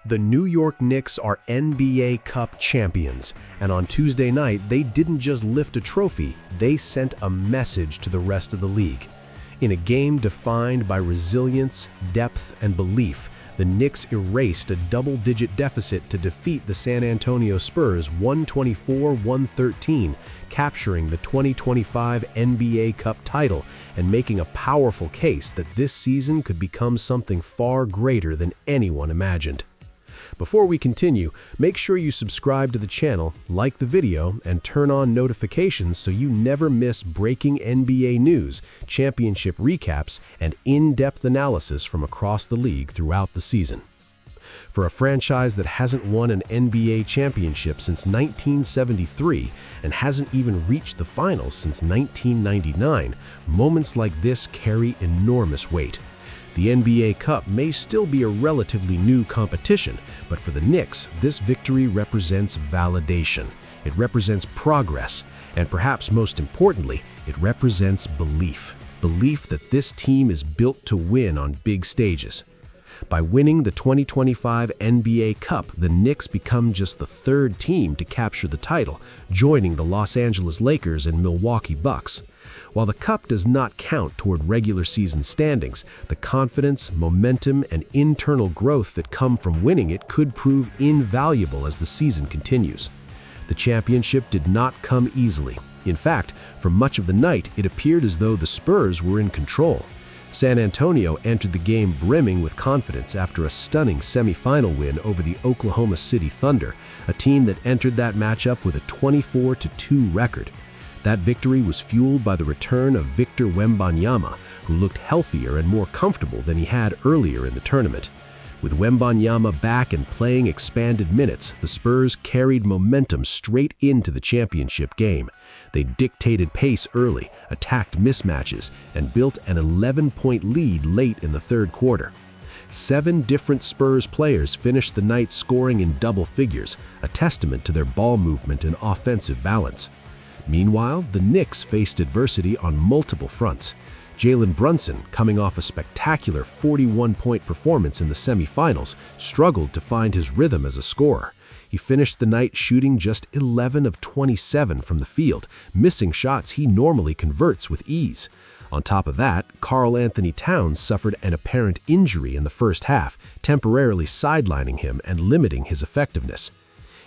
The New York Knicks are NBA Cup champions, and on Tuesday night, they didn't just lift a trophy, they sent a message to the rest of the league. In a game defined by resilience, depth, and belief, the Knicks erased a double-digit deficit to defeat the San Antonio Spurs 124-113, capturing the 2025 NBA Cup title and making a powerful case that this season could become something far greater than anyone imagined. Before we continue, make sure you subscribe to the channel, like the video, and turn on notifications so you never miss breaking NBA news, championship recaps, and in-depth analysis from across the league throughout the season. For a franchise that hasn't won an NBA championship since 1973 and hasn't even reached the finals since 1999, moments like this carry enormous weight. The NBA Cup may still be a relatively new competition, but for the Knicks, this victory represents validation. It represents progress, and perhaps most importantly, it represents belief. Belief that this team is built to win on big stages. By winning the 2025 NBA Cup, the Knicks become just the third team to capture the title, joining the Los Angeles Lakers and Milwaukee Bucks. While the Cup does not count toward regular season standings, the confidence, momentum, and internal growth that come from winning it could prove invaluable as the season continues. The championship did not come easily. In fact, for much of the night, it appeared as though the Spurs were in control. San Antonio entered the game brimming with confidence after a stunning semifinal win over the Oklahoma City Thunder, a team that entered that matchup with a 24-2 record. That victory was fueled by the return of Victor Wembanyama, who looked healthier and more comfortable than he had earlier in the tournament. With Wembanyama back and playing expanded minutes, the Spurs carried momentum straight into the championship game. They dictated pace early, attacked mismatches, and built an 11-point lead late in the third quarter. 7 different Spurs players finished the night scoring in double figures, a testament to their ball movement and offensive balance. Meanwhile, the Knicks faced adversity on multiple fronts. Jalen Brunson, coming off a spectacular 41-point performance in the semifinals, struggled to find his rhythm as a scorer. He finished the night shooting just 11 of 27 from the field, missing shots he normally converts with ease. On top of that, Karl-Anthony Towns suffered an apparent injury in the first half, temporarily sidelining him and limiting his effectiveness.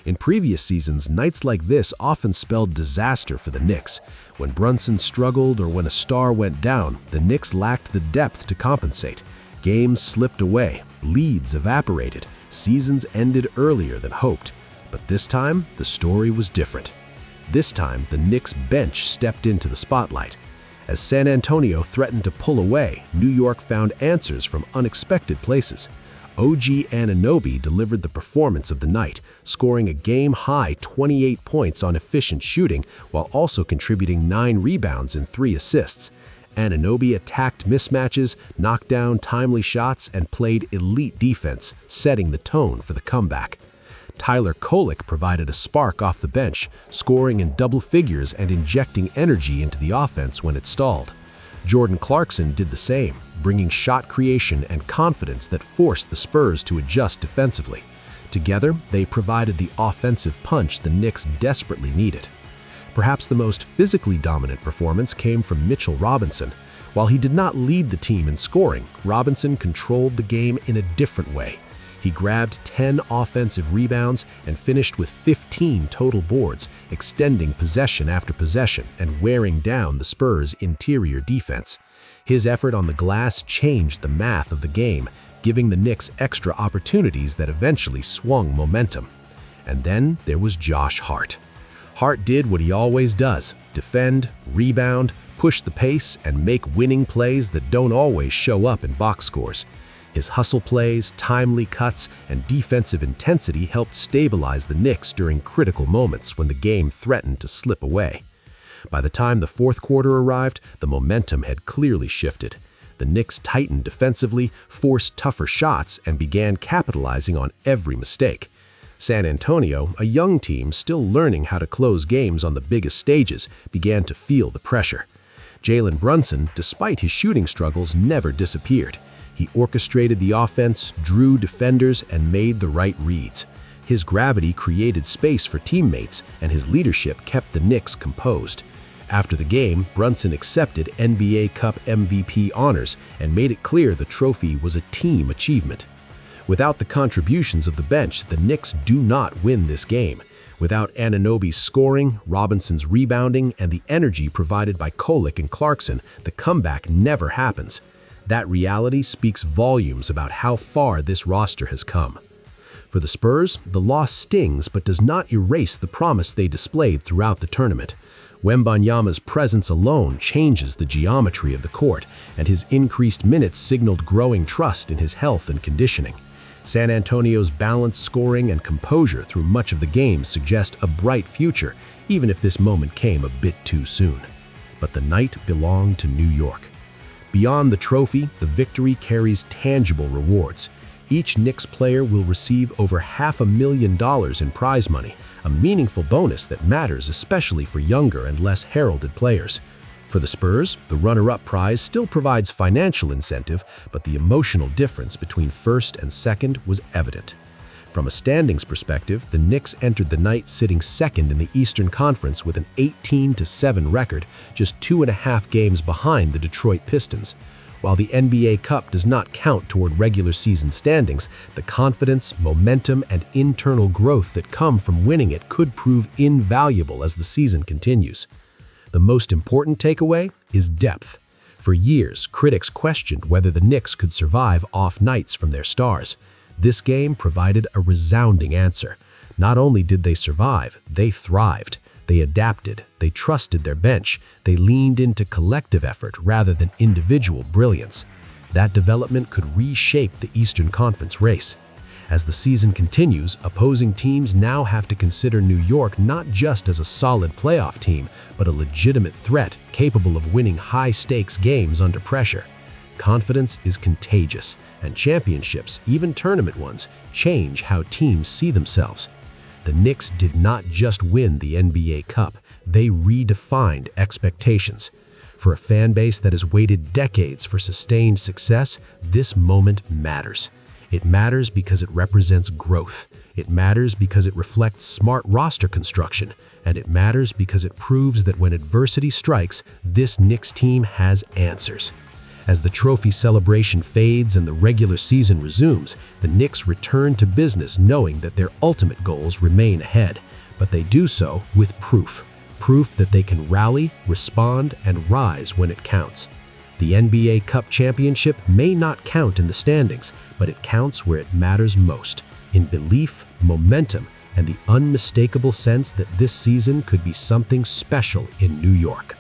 In previous seasons, nights like this often spelled disaster for the Knicks. When Brunson struggled or when a star went down, the Knicks lacked the depth to compensate. Games slipped away, leads evaporated, seasons ended earlier than hoped. But this time, the story was different. This time, the Knicks bench stepped into the spotlight. As San Antonio threatened to pull away, New York found answers from unexpected places. OG Anunoby delivered the performance of the night, scoring a game-high 28 points on efficient shooting while also contributing 9 rebounds and 3 assists. Anunoby attacked mismatches, knocked down timely shots, and played elite defense, setting the tone for the comeback. Kolek provided a spark off the bench, scoring in double figures and injecting energy into the offense when it stalled. Clarkson did the same, bringing shot creation and confidence that forced the Spurs to adjust defensively. Together, they provided the offensive punch the Knicks desperately needed. Perhaps the most physically dominant performance came from Mitchell Robinson. While he did not lead the team in scoring, Robinson controlled the game in a different way. He grabbed 10 offensive rebounds and finished with 15 total boards, extending possession after possession and wearing down the Spurs' interior defense. His effort on the glass changed the math of the game, giving the Knicks extra opportunities that eventually swung momentum. And then there was Josh Hart. Hart did what he always does: defend, rebound, push the pace, and make winning plays that don't always show up in box scores. His hustle plays, timely cuts, and defensive intensity helped stabilize the Knicks during critical moments when the game threatened to slip away. By the time the fourth quarter arrived, the momentum had clearly shifted. The Knicks tightened defensively, forced tougher shots, and began capitalizing on every mistake. San Antonio, a young team still learning how to close games on the biggest stages, began to feel the pressure. Jalen Brunson, despite his shooting struggles, never disappeared. He orchestrated the offense, drew defenders, and made the right reads. His gravity created space for teammates, and his leadership kept the Knicks composed. After the game, Brunson accepted NBA Cup MVP honors and made it clear the trophy was a team achievement. Without the contributions of the bench, the Knicks do not win this game. Without Anunoby's scoring, Robinson's rebounding, and the energy provided by Kolek and Clarkson, the comeback never happens. That reality speaks volumes about how far this roster has come. For the Spurs, the loss stings but does not erase the promise they displayed throughout the tournament. Wembanyama's presence alone changes the geometry of the court, and his increased minutes signaled growing trust in his health and conditioning. San Antonio's balanced scoring and composure through much of the game suggest a bright future, even if this moment came a bit too soon. But the night belonged to New York. Beyond the trophy, the victory carries tangible rewards. Each Knicks player will receive over $500,000 in prize money, a meaningful bonus that matters especially for younger and less heralded players. For the Spurs, the runner-up prize still provides financial incentive, but the emotional difference between first and second was evident. From a standings perspective, the Knicks entered the night sitting second in the Eastern Conference with an 18-7 record, just 2.5 games behind the Detroit Pistons. While the NBA Cup does not count toward regular season standings, the confidence, momentum, and internal growth that come from winning it could prove invaluable as the season continues. The most important takeaway is depth. For years, critics questioned whether the Knicks could survive off nights from their stars. This game provided a resounding answer. Not only did they survive, they thrived. They adapted, they trusted their bench, they leaned into collective effort rather than individual brilliance. That development could reshape the Eastern Conference race. As the season continues, opposing teams now have to consider New York not just as a solid playoff team, but a legitimate threat capable of winning high-stakes games under pressure. Confidence is contagious, and championships, even tournament ones, change how teams see themselves. The Knicks did not just win the NBA Cup, they redefined expectations. For a fan base that has waited decades for sustained success, this moment matters. It matters because it represents growth. It matters because it reflects smart roster construction. And it matters because it proves that when adversity strikes, this Knicks team has answers. As the trophy celebration fades and the regular season resumes, the Knicks return to business knowing that their ultimate goals remain ahead. But they do so with proof. Proof that they can rally, respond, and rise when it counts. The NBA Cup championship may not count in the standings, but it counts where it matters most, in belief, momentum, and the unmistakable sense that this season could be something special in New York.